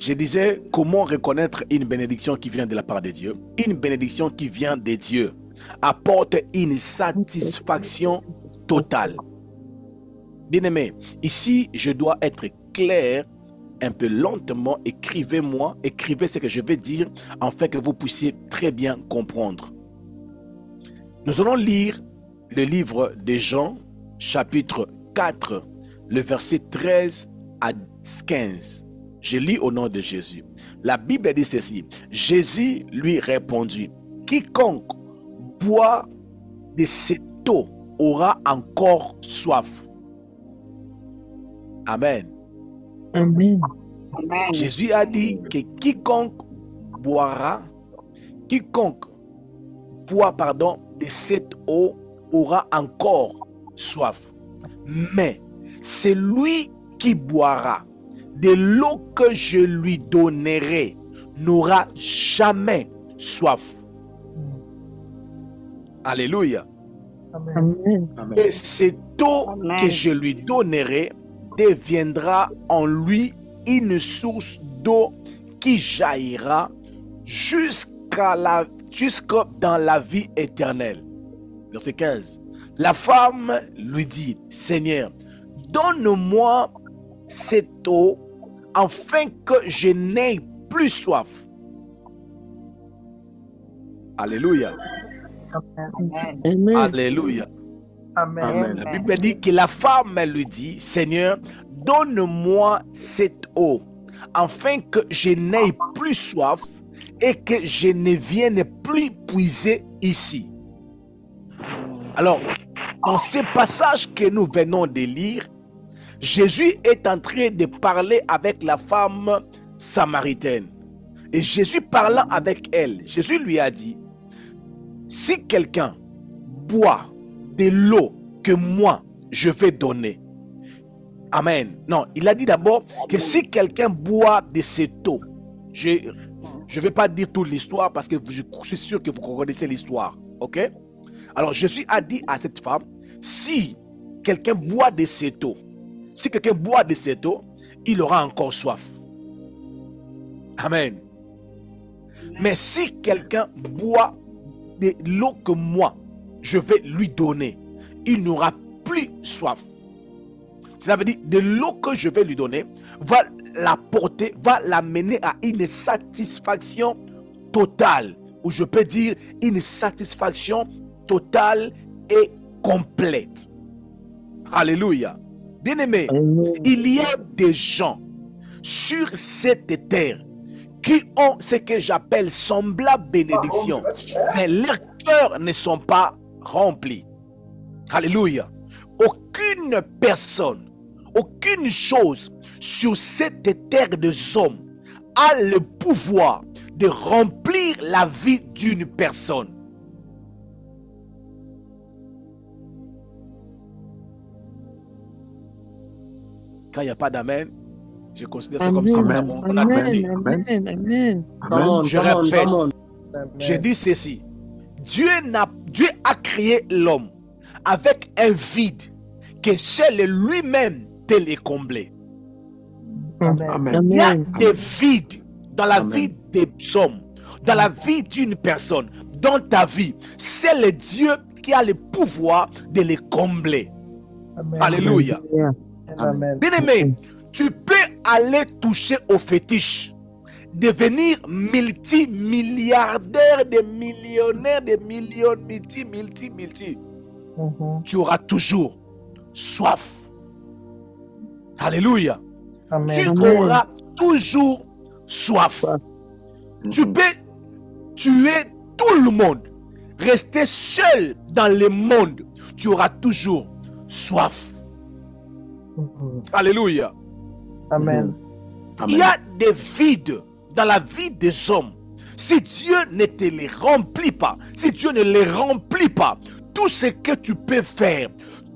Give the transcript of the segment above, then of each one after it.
Je disais, comment reconnaître une bénédiction qui vient de la part de Dieu? Une bénédiction qui vient de Dieu apporte une satisfaction totale. Bien-aimé, ici, je dois être clair, un peu lentement. Écrivez-moi, écrivez ce que je vais dire, afin que vous puissiez très bien comprendre. Nous allons lire le livre de Jean, chapitre 4, le verset 13 à 15. Je lis au nom de Jésus. La Bible dit ceci. Jésus lui répondit, quiconque boit de cette eau aura encore soif. Amen. Amen. Jésus a dit que quiconque boit, de cette eau aura encore soif. Mais c'est lui qui boira de l'eau que je lui donnerai n'aura jamais soif. Alléluia. Amen. Et cette eau que je lui donnerai deviendra en lui une source d'eau qui jaillira jusqu'à dans la vie éternelle. Verset 15. La femme lui dit, Seigneur, donne-moi cette eau afin que je n'aie plus soif. Alléluia. Amen. Alléluia. Amen. La Bible dit que la femme lui dit, Seigneur, donne-moi cette eau afin que je n'aie plus soif et que je ne vienne plus puiser ici. Alors, dans ce passage que nous venons de lire, Jésus est en train de parler avec la femme samaritaine. Et Jésus parlant avec elle, Jésus lui a dit, si quelqu'un boit de l'eau que moi je vais donner, amen. Non, il a dit d'abord que si quelqu'un boit de cette eau, je ne vais pas dire toute l'histoire parce que je suis sûr que vous connaissez l'histoire, ok? Alors Jésus a dit à cette femme, si quelqu'un boit de cette eau, il aura encore soif. Amen. Mais si quelqu'un boit de l'eau que moi, je vais lui donner, il n'aura plus soif. Cela veut dire, de l'eau que je vais lui donner va l'apporter, va l'amener à une satisfaction totale. Ou je peux dire une satisfaction totale et complète. Alléluia. Bien-aimé, il y a des gens sur cette terre qui ont ce que j'appelle semblable bénédiction, mais leurs cœurs ne sont pas remplis. Alléluia. Aucune personne, aucune chose sur cette terre des hommes a le pouvoir de remplir la vie d'une personne. Quand il n'y a pas d'amen, je considère ça comme si on a pété. Amen. Je répète, je dis ceci. Dieu a créé l'homme avec un vide que seul lui-même peut le combler. Amen. Il y a des vides dans la vie des hommes, dans la vie d'une personne, dans ta vie. C'est le Dieu qui a le pouvoir de les combler. Amen. Alléluia. Amen. Bien-aimé, tu peux aller toucher au fétiche, devenir multimilliardaire, des millionnaires, des millions, multi. Tu auras toujours soif. Alléluia. Amen. Tu auras toujours soif. Tu peux tuer tout le monde, rester seul dans le monde. Tu auras toujours soif. Alléluia. Amen. Il y a des vides dans la vie des hommes. Si Dieu ne te les remplit pas, si Dieu ne les remplit pas, tout ce que tu peux faire,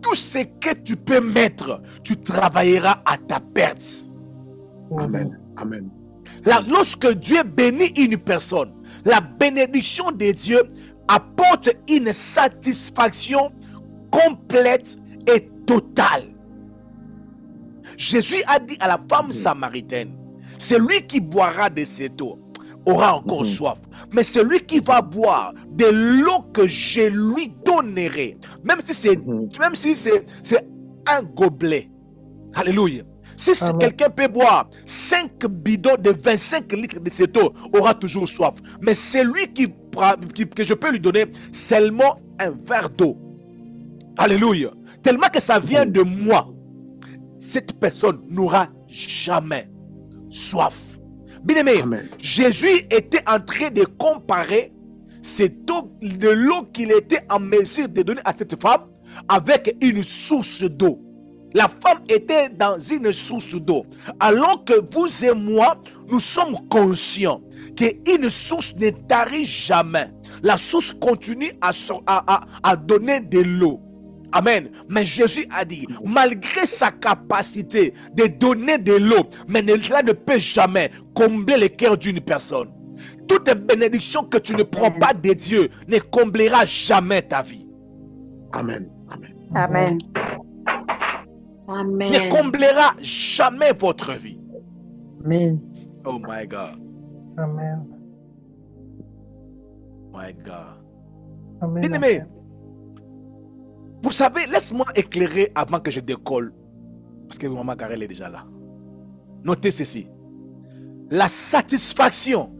tout ce que tu peux mettre, tu travailleras à ta perte. Amen. Amen. Là, lorsque Dieu bénit une personne, la bénédiction de Dieu apporte une satisfaction complète et totale. Jésus a dit à la femme samaritaine, Celui qui boira de cette eau aura encore soif. Mais celui qui va boire de l'eau que je lui donnerai, même si c'est un gobelet. Alléluia. Si quelqu'un peut boire 5 bidons de 25 litres de cette eau, aura toujours soif. Mais celui que je peux lui donner seulement un verre d'eau. Alléluia. Tellement que ça vient de moi, cette personne n'aura jamais soif. Bien-aimé, Jésus était en train de comparer cette eau, de l'eau qu'il était en mesure de donner à cette femme avec une source d'eau. La femme était dans une source d'eau. Alors que vous et moi, nous sommes conscients qu'une source ne tarit jamais. La source continue à donner de l'eau. Amen. Mais Jésus a dit, malgré sa capacité de donner de l'eau, mais cela ne peut jamais combler le cœur d'une personne. Toute bénédiction que tu ne prends pas de Dieu ne comblera jamais ta vie. Amen. Amen. Amen. Amen. Ne comblera jamais votre vie. Amen. Oh my God. Amen. My God. Amen. Bien-aimé, vous savez, laisse-moi éclairer avant que je décolle. Parce que Maman Garel est déjà là. Notez ceci. La satisfaction,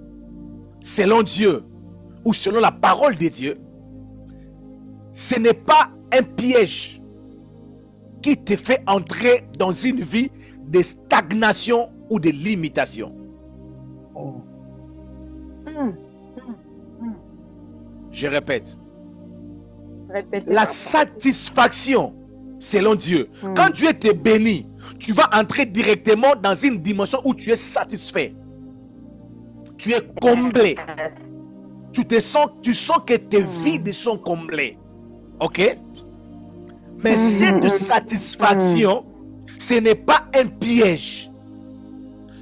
selon Dieu, ou selon la parole de Dieu, ce n'est pas un piège qui te fait entrer dans une vie de stagnation ou de limitation. Oh. Je répète. Répétez. La satisfaction, selon Dieu. Quand Dieu te bénit, tu vas entrer directement dans une dimension où tu es satisfait. Tu es comblé. Tu sens que tes vides sont comblées. Ok? Mais cette satisfaction, ce n'est pas un piège.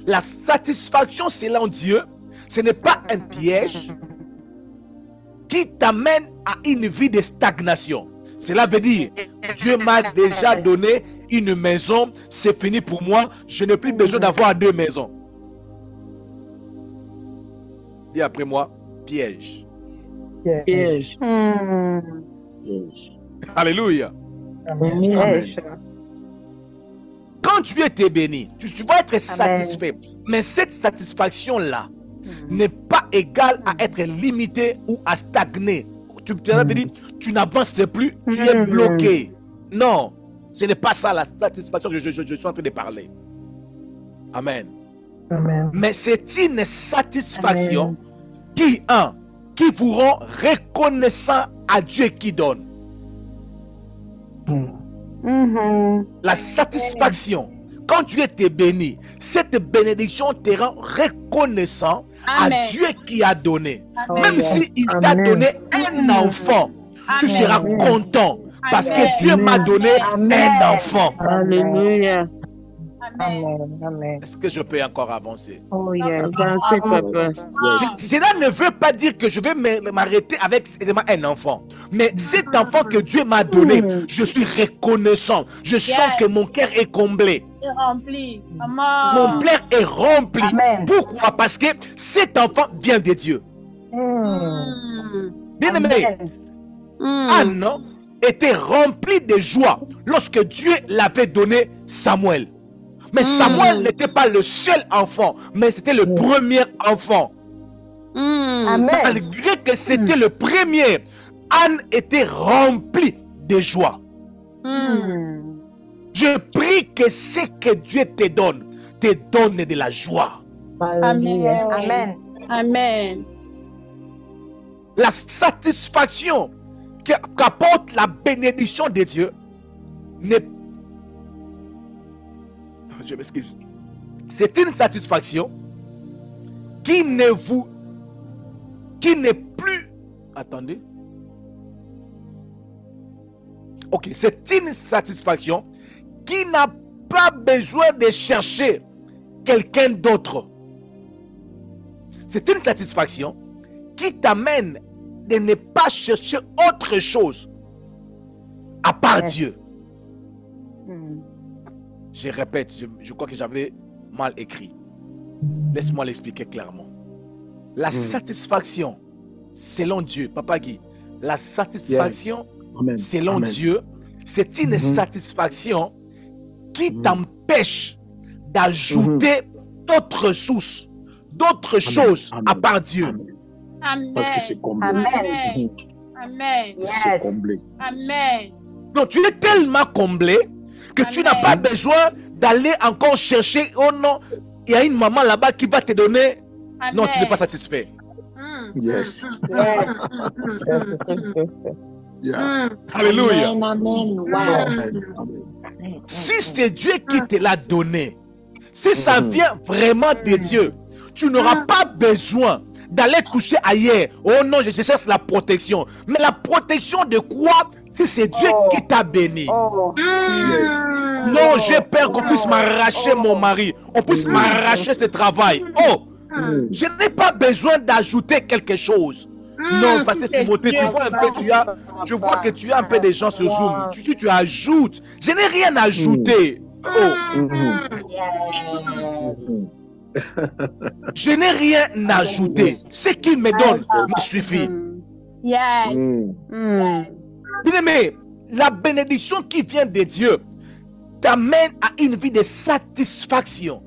La satisfaction selon Dieu, ce n'est pas un piège qui t'amène à une vie de stagnation. Cela veut dire, Dieu m'a déjà donné une maison, c'est fini pour moi, je n'ai plus besoin d'avoir 2 maisons. Dis après moi, piège. Piège. Alléluia. Amen. Piège. Quand Dieu t'est béni, tu vas être satisfait. Mais cette satisfaction-là n'est pas égale à être limité ou à stagner. Tu n'avances plus, tu es bloqué. Non, ce n'est pas ça la satisfaction que je suis en train de parler. Amen. Amen. Mais c'est une satisfaction qui vous rend reconnaissant à Dieu qui donne. La satisfaction, quand Dieu t'est béni, cette bénédiction te rend reconnaissant à Dieu qui a donné. Même s'il t'a donné un enfant, tu seras content parce que Dieu m'a donné un enfant. Alléluia. Amen. Est-ce que je peux encore avancer? Oh yeah. Dansez, papa. Cela ne veut pas dire que je vais m'arrêter avec un enfant. Mais cet enfant que Dieu m'a donné, je suis reconnaissant. Je sens que mon cœur est comblé. Rempli. Mon cœur est rempli. Amen. Pourquoi? Parce que cet enfant vient de Dieu. Bien aimé, Anne était remplie de joie lorsque Dieu l'avait donné Samuel. Mais Samuel n'était pas le seul enfant, mais c'était le premier enfant. Amen. Malgré que c'était le premier, Anne était remplie de joie. Je prie que ce que Dieu te donne de la joie. Alléluia. Amen. Amen. La satisfaction qu'apporte la bénédiction de Dieu n'est pas... Je m'excuse. C'est une satisfaction qui n'est plus... Attendez. Ok, c'est une satisfaction qui n'a pas besoin de chercher quelqu'un d'autre. C'est une satisfaction qui t'amène de ne pas chercher autre chose à part Dieu. Je répète, je crois que j'avais mal écrit. Laisse-moi l'expliquer clairement. La satisfaction, selon Dieu, Papa Guy, la satisfaction, Amen. selon Amen. Dieu, c'est une satisfaction qui t'empêche d'ajouter d'autres ressources, d'autres choses à part Dieu. Amen. Parce que c'est comblé. Amen. Amen. C'est comblé. Amen. Donc tu es tellement comblé que tu n'as pas besoin d'aller encore chercher, oh non, il y a une maman là-bas qui va te donner. Amen. Non, tu n'es pas satisfait. Yes. Yes. Yeah. Alléluia. Amen. Wow. Amen. Si c'est Dieu qui te l'a donné, si ça vient vraiment de Dieu, tu n'auras pas besoin d'aller toucher ailleurs. Oh non, je cherche la protection. Mais la protection de quoi? Si c'est Dieu qui t'a béni. Yes. Non, j'ai peur qu'on puisse m'arracher mon mari. On puisse m'arracher ce travail. Oh, je n'ai pas besoin d'ajouter quelque chose. Non, parce que Timothée, tu vois un peu, je vois que tu as un peu de gens sur Zoom. Tu ajoutes. Je n'ai rien ajouté. Oh, je n'ai rien ajouté. Ce qu'il me donne me suffit. Yes. Bien aimé, la bénédiction qui vient de Dieu t'amène à une vie de satisfaction.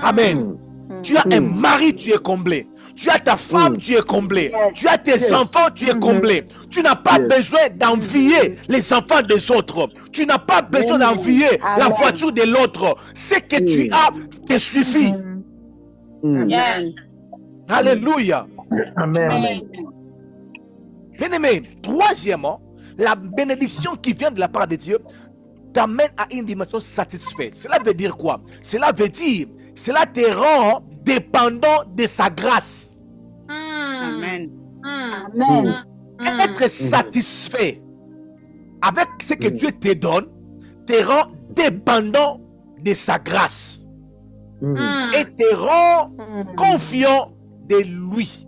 Amen. Tu as un mari, tu es comblé. Tu as ta femme, tu es comblé. Tu as tes enfants, tu es comblé. Tu n'as pas besoin d'envier les enfants des autres. Tu n'as pas besoin d'envier la voiture de l'autre. Ce que tu as te suffit. Yes. Alléluia. Amen. Bien aimé, troisièmement, la bénédiction qui vient de la part de Dieu t'amène à une dimension satisfaite. Cela veut dire quoi? Cela veut dire, cela te rend dépendant de sa grâce. Amen. Être satisfait avec ce que Dieu te donne te rend dépendant de sa grâce et te rend confiant de lui.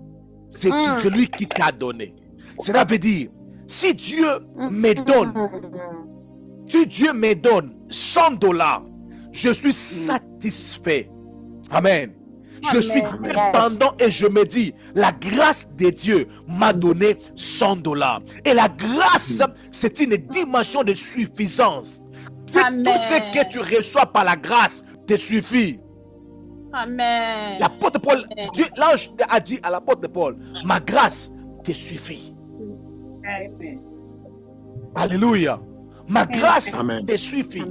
C'est lui qui t'a donné. Cela veut dire, si Dieu me donne, si Dieu me donne $100, je suis satisfait. Amen. Je suis dépendant et je me dis, la grâce de Dieu m'a donné $100. Et la grâce, c'est une dimension de suffisance. Tout ce que tu reçois par la grâce te suffit. Amen. L'apôtre Paul, l'ange a dit à l'apôtre Paul, ma grâce te suffit. Alléluia. Ma grâce te suffit.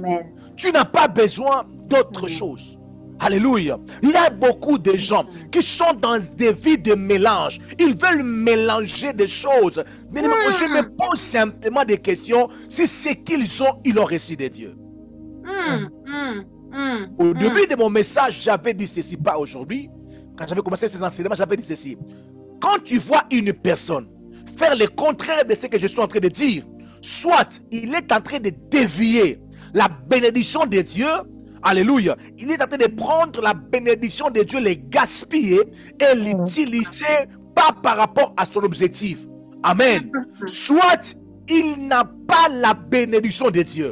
Tu n'as pas besoin d'autre chose. Alléluia. Il y a beaucoup de gens qui sont dans des vies de mélange. Ils veulent mélanger des choses. Mais je me pose simplement des questions si ce qu'ils ont, ils l'ont reçu de Dieu. Au début de mon message, j'avais dit ceci, pas aujourd'hui. Quand j'avais commencé ces enseignements, j'avais dit ceci. Quand tu vois une personne faire le contraire de ce que je suis en train de dire, soit il est en train de dévier la bénédiction de Dieu, alléluia, il est en train de prendre la bénédiction de Dieu, les gaspiller et l'utiliser pas par rapport à son objectif. Amen. Soit il n'a pas la bénédiction de Dieu.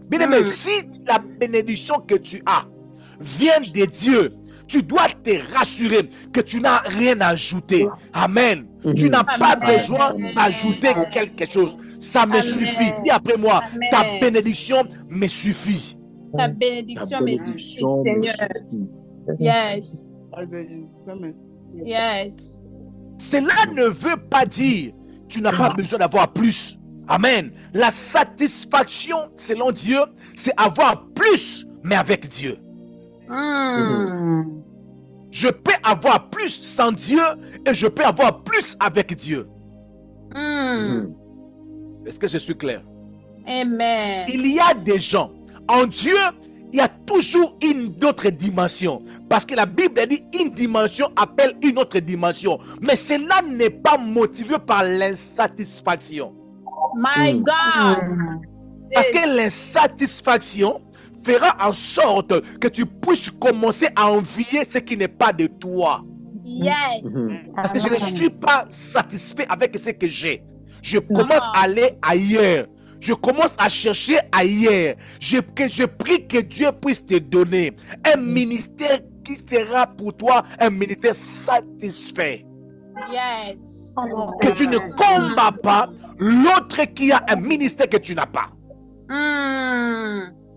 Bien aimé, si la bénédiction que tu as vient de Dieu, tu dois te rassurer que tu n'as rien à ajouter. Amen. Tu n'as pas besoin d'ajouter quelque chose. Ça me suffit. Dis après moi, ta bénédiction me suffit. Ta bénédiction me suffit, Seigneur. Yes. Yes. Cela ne veut pas dire que tu n'as pas besoin d'avoir plus. Amen. La satisfaction, selon Dieu, c'est avoir plus, mais avec Dieu. Je peux avoir plus sans Dieu et je peux avoir plus avec Dieu. Est-ce que je suis clair? Amen. Il y a des gens, en Dieu, il y a toujours une autre dimension. Parce que la Bible dit une dimension appelle une autre dimension. Mais cela n'est pas motivé par l'insatisfaction. My God. Parce que l'insatisfaction fera en sorte que tu puisses commencer à envier ce qui n'est pas de toi. Yes. Parce que je ne suis pas satisfait avec ce que j'ai. Je commence à aller ailleurs. je commence à chercher ailleurs. Je prie que Dieu puisse te donner un ministère qui sera pour toi un ministère satisfait. Yes. Que tu ne combats pas l'autre qui a un ministère que tu n'as pas.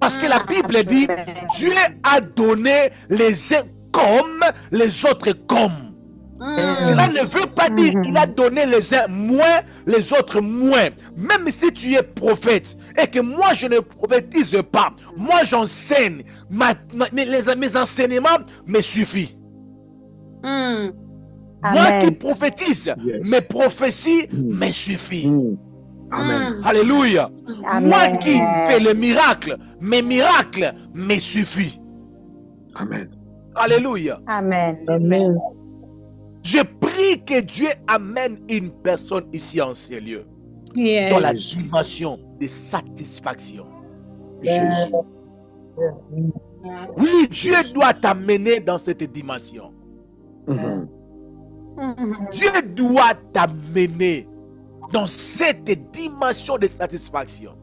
Parce que la Bible dit, Dieu a donné les uns comme, les autres comme. Cela ne veut pas dire qu'il a donné les uns moins, les autres moins. Même si tu es prophète et que moi je ne prophétise pas, moi j'enseigne, mes enseignements me suffisent. Moi qui prophétise, mes prophéties me suffisent. Amen. Alléluia. Moi qui fais le miracle, mes miracles me suffisent. Amen. Alléluia. Amen. Je prie que Dieu amène une personne ici en ces lieux. Yes. Dans la dimension de satisfaction. Jésus. Oui, Dieu doit t'amener dans cette dimension. Dieu doit t'amener dans cette dimension de satisfaction.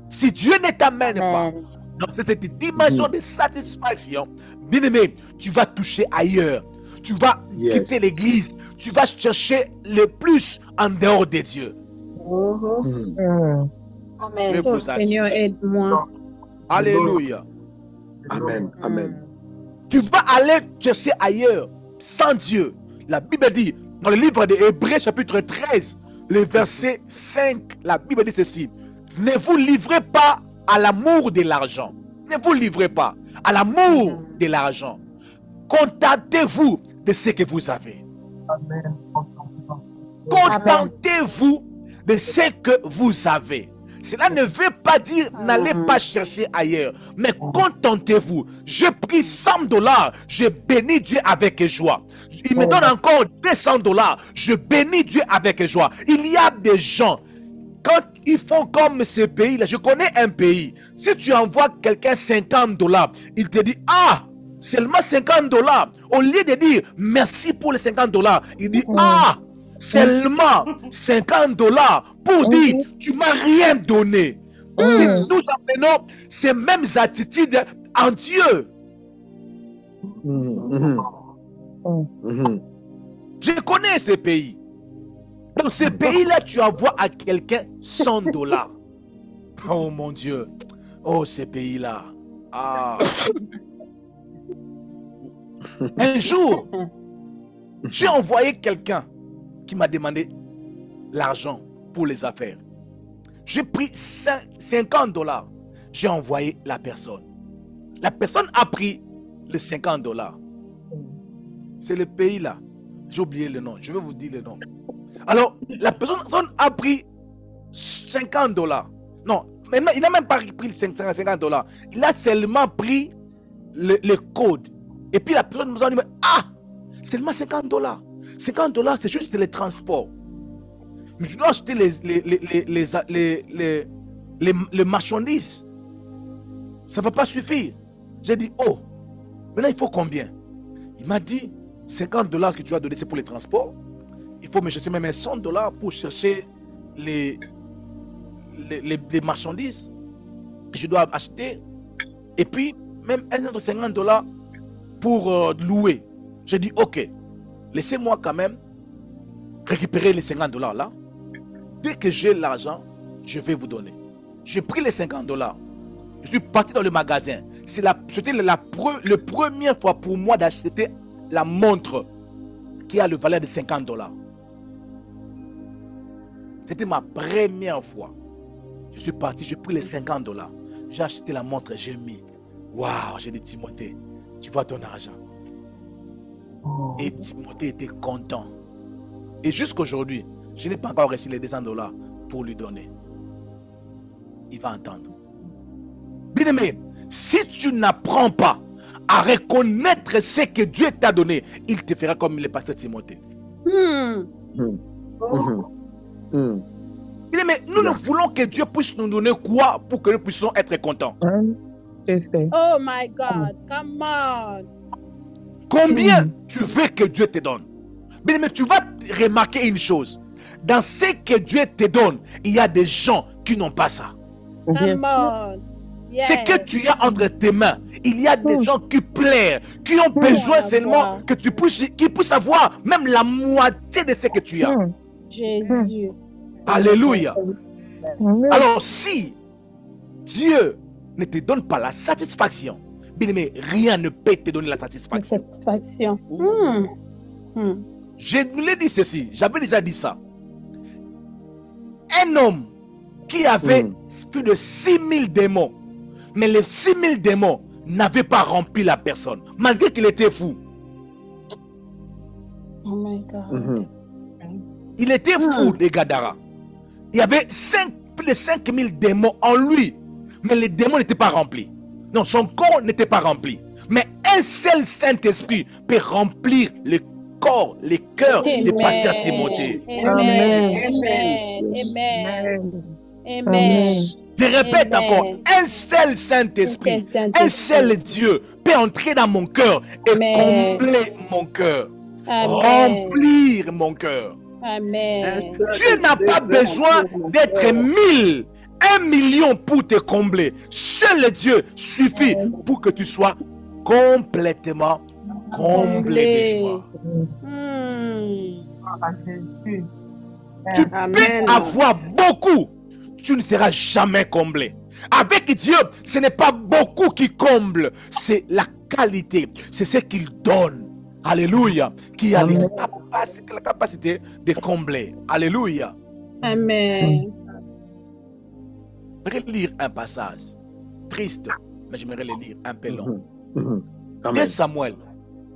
Si Dieu ne t'amène pas dans cette dimension de satisfaction, bien aimé, tu vas toucher ailleurs. Tu vas quitter l'église. Tu vas chercher le plus en dehors de Dieu. Amen. Oh, Seigneur, aide-moi. Alléluia. Amen. Amen. Tu vas aller chercher ailleurs sans Dieu. La Bible dit, dans le livre de Hébreux chapitre 13, le verset 5, la Bible dit ceci. Ne vous livrez pas à l'amour de l'argent. Ne vous livrez pas à l'amour de l'argent. Contentez-vous de ce que vous avez. Amen. Contentez-vous de ce que vous avez. Cela ne veut pas dire n'allez pas chercher ailleurs, mais contentez-vous. Je prie $100, je bénis Dieu avec joie. Il me donne encore $200, je bénis Dieu avec joie. Il y a des gens, quand ils font comme ce pays-là, je connais un pays, si tu envoies quelqu'un $50, il te dit, ah, seulement $50. Au lieu de dire merci pour les $50, il dit, ah, seulement $50 pour dire tu m'as rien donné. Si nous amenons ces mêmes attitudes en Dieu. Je connais ce pays. Dans ce pays-là, tu envoies à quelqu'un $100. Oh mon Dieu. Oh, ce pays-là. Ah. Un jour, j'ai envoyé quelqu'un qui m'a demandé l'argent pour les affaires. J'ai pris $50. J'ai envoyé la personne. La personne a pris les $50. C'est le pays là. J'ai oublié le nom. Je vais vous dire le nom. Alors, la personne a pris $50. Non, il n'a même pas pris $50. Il a seulement pris le code. Et puis la personne nous a dit, ah, seulement $50. $50, c'est juste les transports. Mais je dois acheter les marchandises. Ça ne va pas suffire. J'ai dit, oh, maintenant il faut combien? Il m'a dit, $50 que tu as donné, c'est pour les transports. Il faut me chercher même $100 pour chercher les marchandises que je dois acheter. Et puis, même $50 pour louer. J'ai dit, ok, laissez-moi quand même récupérer les $50 là. Dès que j'ai l'argent, je vais vous donner. J'ai pris les $50. Je suis parti dans le magasin. C'était la première fois pour moi d'acheter la montre qui a le valeur de $50. C'était ma première fois. Je suis parti, j'ai pris les $50. J'ai acheté la montre, j'ai mis. Waouh, j'ai dit, Timothée, tu vois ton argent. Et Timothée était content. Et jusqu'aujourd'hui, je n'ai pas encore reçu les $200 pour lui donner. Il va entendre. Bien aimé, si tu n'apprends pas à reconnaître ce que Dieu t'a donné, il te fera comme le pasteur Timothée. Bien aimé, nous ne voulons que Dieu puisse nous donner quoi pour que nous puissions être contents. Oh my God, come on. Combien tu veux que Dieu te donne? Bien aimé, tu vas remarquer une chose. dans ce que Dieu te donne, il y a des gens qui n'ont pas ça. Come on. Ce que tu as entre tes mains, il y a des gens qui pleurent, qui ont besoin seulement que tu puisses avoir même la moitié de ce que tu as. Jésus. Alléluia. Alors si Dieu ne te donne pas la satisfaction, bien aimé, rien ne peut te donner la satisfaction. Je vous l'ai dit ceci, j'avais déjà dit ça. Un homme qui avait plus de 6000 démons, mais les 6000 démons n'avaient pas rempli la personne, malgré qu'il était fou. Oh my God. Il était fou, les Gadara. Il y avait plus de 5000 démons en lui, mais les démons n'étaient pas remplis. Non, son corps n'était pas rempli. Mais un seul Saint-Esprit peut remplir le corps, les cœurs du pasteur Timothée. Amen. Amen. Amen. Amen. Je répète encore, un seul Saint-Esprit, un seul Dieu peut entrer dans mon cœur et combler mon cœur, remplir mon cœur. Amen. Dieu n'a pas besoin d'être 1000, 1 million pour te combler. Seul Dieu suffit pour que tu sois complètement comblé de joie. Tu peux avoir beaucoup, tu ne seras jamais comblé. Avec Dieu, ce n'est pas beaucoup qui comble, c'est la qualité, c'est ce qu'il donne. Alléluia, qui a la capacité de combler. Alléluia. Amen. J'aimerais lire un passage triste, mais j'aimerais le lire un peu long. 1 Amen. Samuel,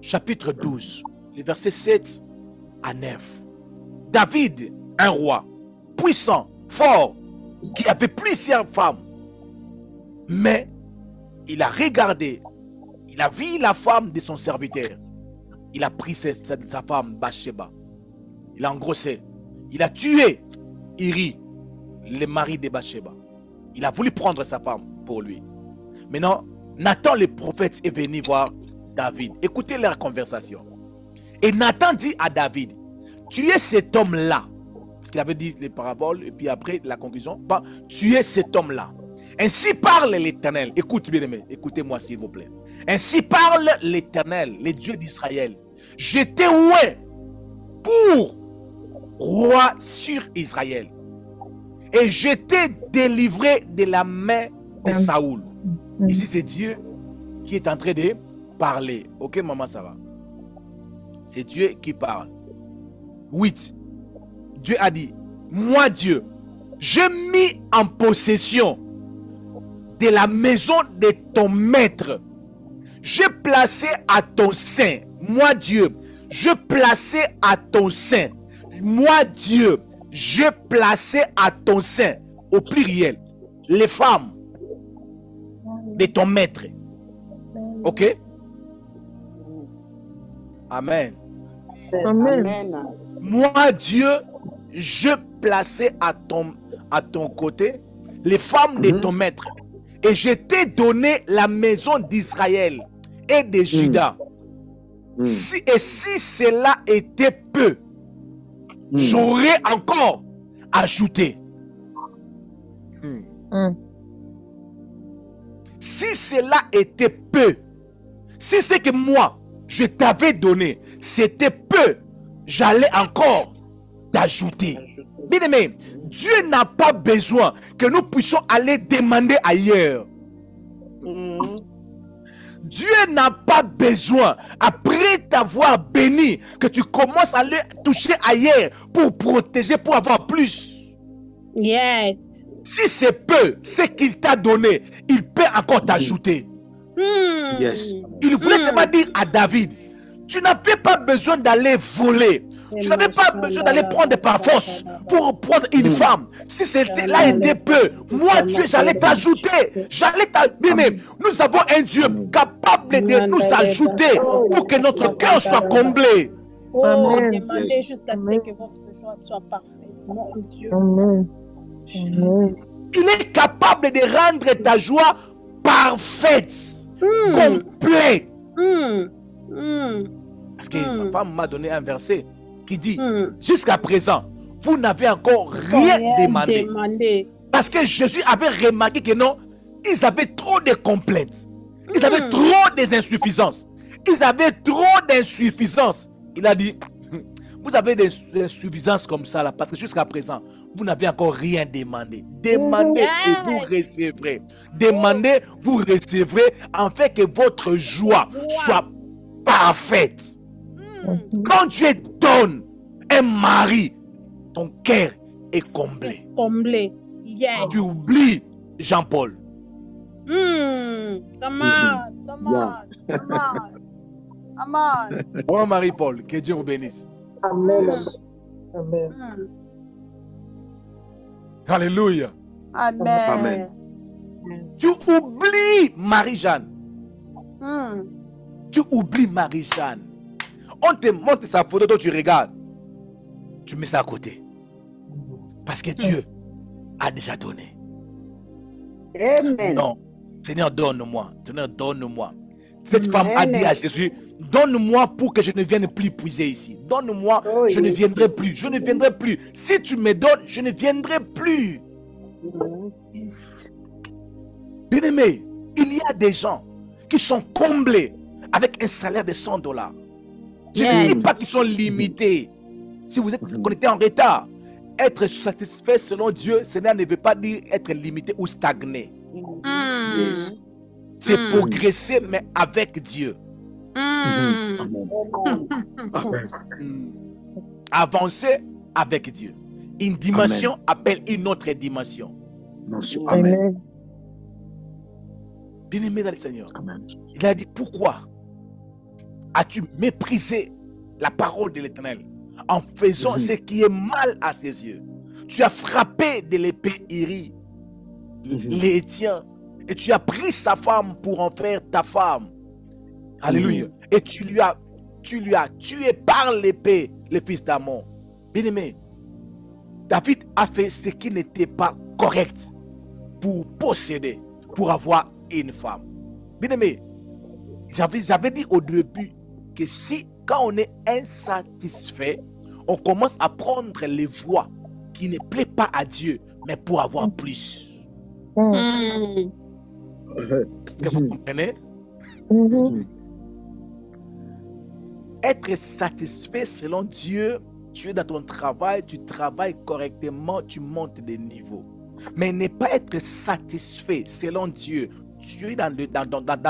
chapitre 12, les versets 7 à 9. David, un roi puissant, fort, qui avait plusieurs femmes. Mais il a regardé, il a vu la femme de son serviteur. Il a pris sa femme Bathsheba. Il a engrossé. Il a tué Iri, le mari de Bathsheba. Il a voulu prendre sa femme pour lui. Maintenant, Nathan le prophète est venu voir David. Écoutez leur conversation. Et Nathan dit à David, tu es cet homme-là. Parce qu'il avait dit les paraboles, et puis après la conclusion, tu es cet homme-là. Ainsi parle l'Éternel. Écoute bien aimé, écoutez-moi s'il vous plaît. Ainsi parle l'Éternel, le Dieu d'Israël. Je t'ai oué pour roi sur Israël. Et je t'ai délivré de la main de Saoul. Ici c'est Dieu qui est en train de parler. Ok maman, ça va. C'est Dieu qui parle. 8. Dieu a dit, moi Dieu, j'ai mis en possession de la maison de ton maître. J'ai placé à ton sein, moi Dieu, je placé à ton sein, moi Dieu, j'ai placé à ton sein, au pluriel, les femmes de ton maître. Ok? Amen. Amen. Moi Dieu, je placé à ton côté les femmes de ton maître. Et je t'ai donné la maison d'Israël et de Juda. Si cela était peu, j'aurais encore ajouté. Si cela était peu, si c'est que moi, je t'avais donné, c'était peu, j'allais encore t'ajouter. Bien aimé, Dieu n'a pas besoin que nous puissions aller demander ailleurs. Dieu n'a pas besoin, après t'avoir béni, que tu commences à aller toucher ailleurs pour protéger, pour avoir plus. Yes. Si c'est peu, ce qu'il t'a donné, il peut encore t'ajouter. Yes. Il voulait seulement dire à David, tu n'avais pas besoin d'aller voler. Tu n'avais pas besoin d'aller prendre par force pour prendre une femme. Si c'était là était peu, moi Dieu, j'allais t'ajouter. Mais nous avons un Dieu capable de nous ajouter pour que notre cœur soit comblé. Demandez jusqu'à ce que votre joie soit parfaite. Mon Dieu. Il est capable de rendre ta joie parfaite, complète. Parce que ma femme m'a donné un verset qui dit, jusqu'à présent, vous n'avez encore rien demandé. Parce que Jésus avait remarqué que non, ils avaient trop de complaintes. Ils avaient trop d'insuffisances. Ils avaient trop d'insuffisances. Il a dit, vous avez des insuffisances comme ça là, parce que jusqu'à présent, vous n'avez encore rien demandé. Demandez et vous recevrez. Demandez, vous recevrez, afin que votre joie soit parfaite. Quand Dieu donne un mari, ton cœur est comblé. Yes. Tu oublies Jean-Paul. Come on. Bon Marie-Paul, que Dieu vous bénisse. Amen. Amen. Alléluia. Amen. Tu oublies Marie-Jeanne. Tu oublies Marie-Jeanne. On te montre sa photo, toi tu regardes. Tu mets ça à côté. Parce que Dieu a déjà donné. Amen. Non. Seigneur, donne-moi. Seigneur, donne-moi. Cette femme a dit à Jésus, donne-moi pour que je ne vienne plus puiser ici. Donne-moi, je ne viendrai plus. Je ne viendrai plus. Si tu me donnes, je ne viendrai plus. Bien-aimé, il y a des gens qui sont comblés avec un salaire de $100. Je ne dis pas qu'ils sont limités. Si vous êtes connecté en retard, être satisfait selon Dieu, cela ne veut pas dire être limité ou stagné. Yes. C'est progresser, mais avec Dieu. Avancer avec Dieu. Une dimension appelle une autre dimension. Amen. Bien-aimé dans le Seigneur, Amen. il a dit, pourquoi as-tu méprisé la parole de l'Éternel en faisant ce qui est mal à ses yeux? Tu as frappé de l'épée Iri, les tiens, et tu as pris sa femme pour en faire ta femme. Alléluia. Et tu lui as tué par l'épée le fils d'Amon. Bien-aimé, David a fait ce qui n'était pas correct pour posséder, pour avoir une femme. Bien-aimé, j'avais dit au début que si, quand on est insatisfait, on commence à prendre les voies qui ne plaisent pas à Dieu, mais pour avoir plus. Est-ce que vous comprenez? Être satisfait selon Dieu, tu es dans ton travail, tu travailles correctement, tu montes des niveaux. Mais ne pas être satisfait selon Dieu, tu es dans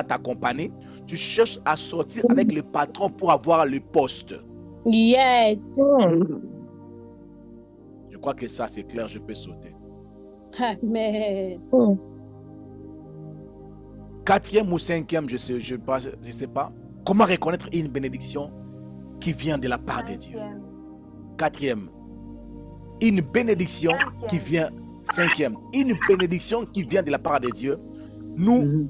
ta compagnie, tu cherches à sortir avec le patron pour avoir le poste. Yes. Je crois que ça c'est clair, je peux sauter. Amen. Quatrième ou cinquième, je sais pas. Comment reconnaître une bénédiction qui vient de la part de Dieu? Quatrième, une bénédiction qui vient. Cinquième, une bénédiction qui vient de la part de Dieu nous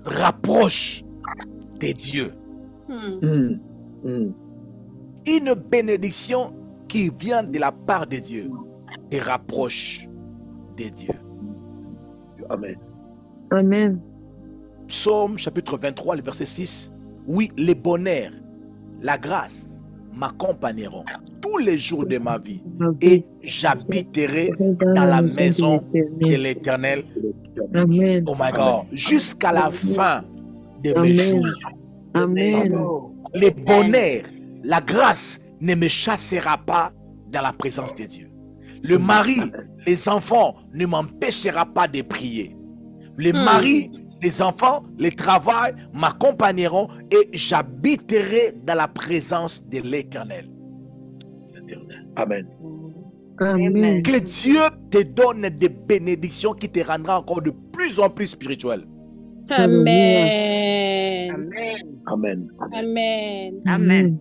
rapproche de Dieu. Une bénédiction qui vient de la part de Dieu et rapproche de Dieu. Amen. Amen. Psaume chapitre 23, le verset 6. Oui, le bonheur, la grâce m'accompagneront tous les jours de ma vie et j'habiterai dans la maison de l'Éternel. Amen. Oh my God, jusqu'à la fin de mes jours. Amen. Le bonheur, la grâce ne me chassera pas dans la présence de Dieu. Le mari, les enfants ne m'empêchera pas de prier. Le mari, les enfants, le travail m'accompagneront et j'habiterai dans la présence de l'Éternel. Amen. Amen. Que Dieu te donne des bénédictions qui te rendront encore de plus en plus spirituel. Amen. Amen. Amen. Amen.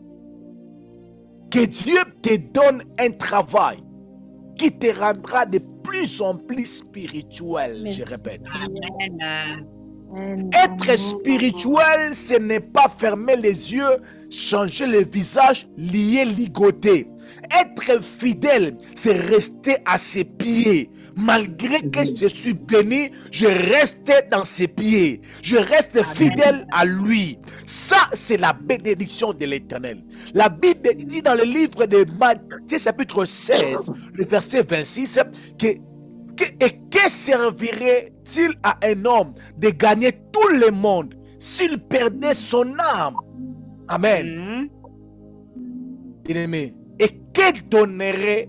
Que Dieu te donne un travail qui te rendra de plus en plus spirituel. Je répète. Être spirituel, ce n'est pas fermer les yeux, changer le visage, lier, ligoter. Être fidèle, c'est rester à ses pieds. Malgré que je suis béni, je reste dans ses pieds. Je reste fidèle à lui. Ça, c'est la bénédiction de l'Éternel. La Bible dit dans le livre de Matthieu chapitre 16, le verset 26, que servirait-il à un homme de gagner tout le monde s'il perdait son âme? Amen. Bien-aimé. Et que donnerait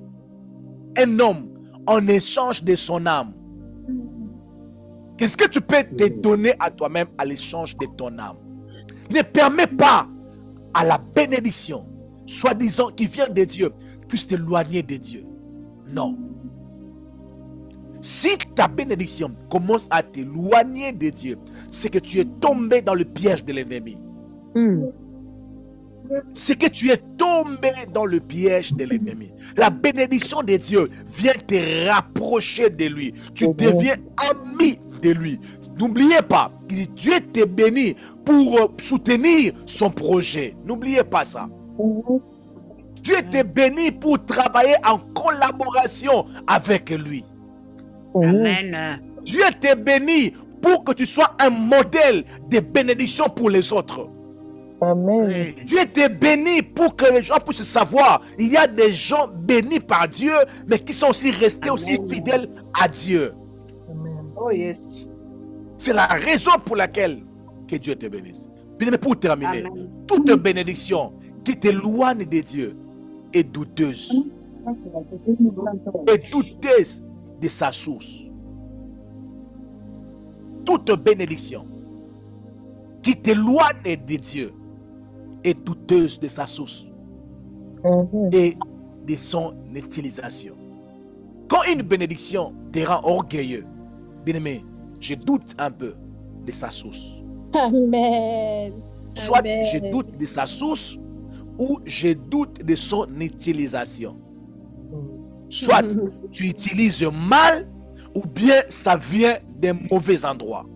un homme en échange de son âme? Qu'est-ce que tu peux te donner à toi-même à l'échange de ton âme? Ne permets pas à la bénédiction, soi-disant qui vient de Dieu, puisse t'éloigner de Dieu. Non. Si ta bénédiction commence à t'éloigner de Dieu, c'est que tu es tombé dans le piège de l'ennemi. C'est que tu es tombé dans le piège de l'ennemi. La bénédiction de Dieu vient te rapprocher de lui. Tu deviens ami de lui. N'oubliez pas que Dieu te bénit pour soutenir son projet. N'oubliez pas ça. Dieu te bénit pour travailler en collaboration avec lui. Amen. Dieu te bénit pour que tu sois un modèle de bénédiction pour les autres. Amen. Dieu te bénit pour que les gens puissent savoir. Il y a des gens bénis par Dieu, mais qui sont aussi restés aussi fidèles à Dieu. Oh yes. C'est la raison pour laquelle que Dieu te bénisse. Bien, pour terminer, Amen. toute bénédiction qui t'éloigne de Dieu est douteuse. Est douteuse de sa source. Toute bénédiction qui t'éloigne de Dieu est douteuse de sa source et de son utilisation. Quand une bénédiction te rend orgueilleux, bien-aimé, je doute un peu de sa source. Amen. Soit Amen. je doute de sa source ou je doute de son utilisation. Soit tu utilises mal ou bien ça vient d'un mauvais endroit.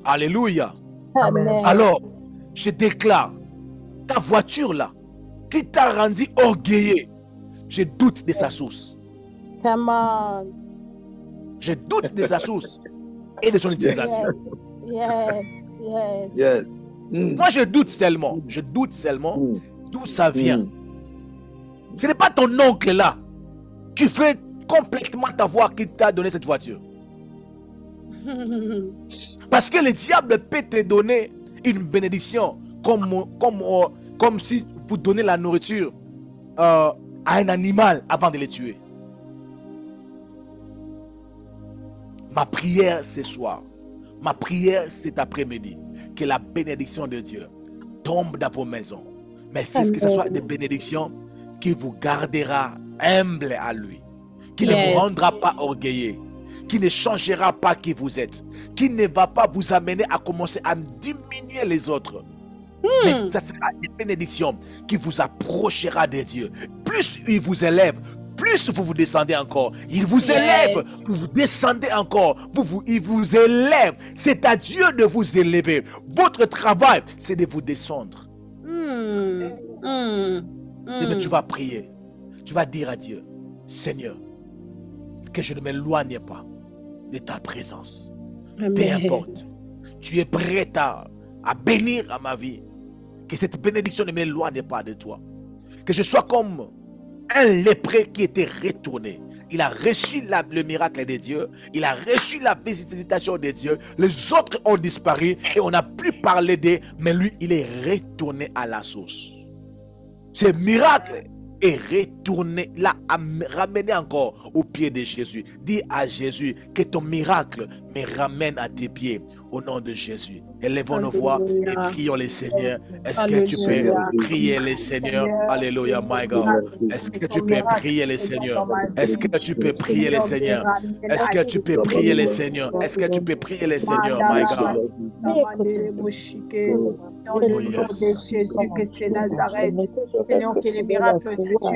Alléluia. Amen. Alors, je déclare, ta voiture là, qui t'a rendu orgueilleux, je doute de sa source. Come on. Je doute de sa source et de son utilisation. Yes. Yes. Yes. Moi, je doute seulement d'où ça vient. Ce n'est pas ton oncle là qui fait complètement t'avoir qui t'a donné cette voiture. Parce que le diable peut te donner une bénédiction comme si vous donnez la nourriture à un animal avant de le tuer. Ma prière ce soir, ma prière cet après-midi, que la bénédiction de Dieu tombe dans vos maisons. Mais c'est que ce soit des bénédictions qui vous gardera humble à lui, qui ne vous rendra pas orgueilleux, qui ne changera pas qui vous êtes, qui ne va pas vous amener à commencer à diminuer les autres. Mais ça sera des bénédictions qui vous approchera de Dieu. Plus il vous élève, plus vous vous descendez encore. Il vous élève, vous descendez encore. Il vous élève. C'est à Dieu de vous élever. Votre travail, c'est de vous descendre. Mais tu vas prier. Tu vas dire à Dieu, Seigneur, que je ne m'éloigne pas de ta présence. Amen. Peu importe. Tu es prêt à bénir à ma vie. Que cette bénédiction ne m'éloigne pas de toi. Que je sois comme un lépreux qui était retourné. Il a reçu le miracle de Dieu. Il a reçu la visitation de Dieu. Les autres ont disparu et on n'a plus parlé d'eux. Mais lui, il est retourné à la source. Ce miracle est retourné, l'a ramené encore au pied de Jésus. Dis à Jésus que ton miracle me ramène à tes pieds au nom de Jésus. Élevons nos voix et prions le Seigneur. Est-ce que tu peux prier le Seigneur? Alléluia, my God. Est-ce que tu peux prier le Seigneur? Est-ce que tu peux prier le Seigneur? Est-ce que tu peux prier le Seigneur? Est-ce que tu peux prier le Seigneur, my God? Dans le nom de Jésus, que c'est Nazareth. Seigneur, que les miracles que tu as